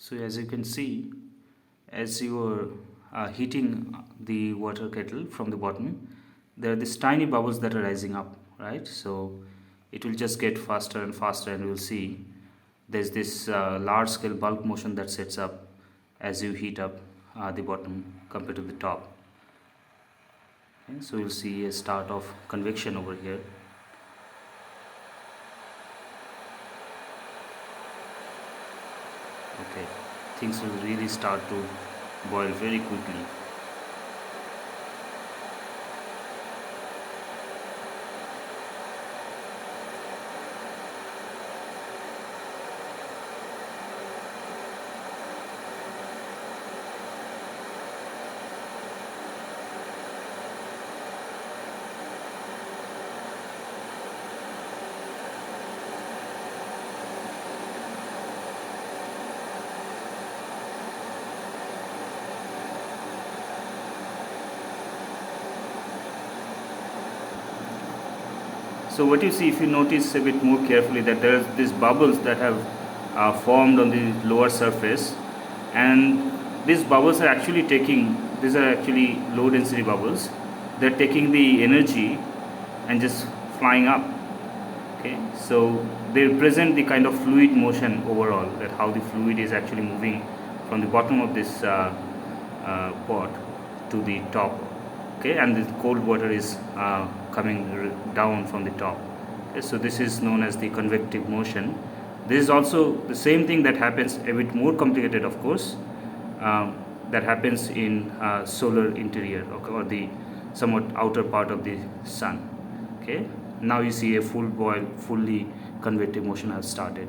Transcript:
So as you can see, as you are heating the water kettle from the bottom, there are these tiny bubbles that are rising up, right? So it will just get faster and faster, and you'll see there's this large scale bulk motion that sets up as you heat up the bottom compared to the top. Okay, so you'll see a start of convection over here. Okay, things will really start to boil very quickly. So what you see, if you notice a bit more carefully, that there are these bubbles that have formed on the lower surface, and these bubbles are actually taking, these are actually low density bubbles, they're taking the energy and just flying up. Okay, so they represent the kind of fluid motion overall, that how the fluid is actually moving from the bottom of this pot to the top. Okay, and the cold water is coming down from the top. Okay, so this is known as the convective motion. This is also the same thing that happens, a bit more complicated of course, that happens in solar interior, okay, or the somewhat outer part of the sun. Okay, now you see a full boil, fully convective motion has started.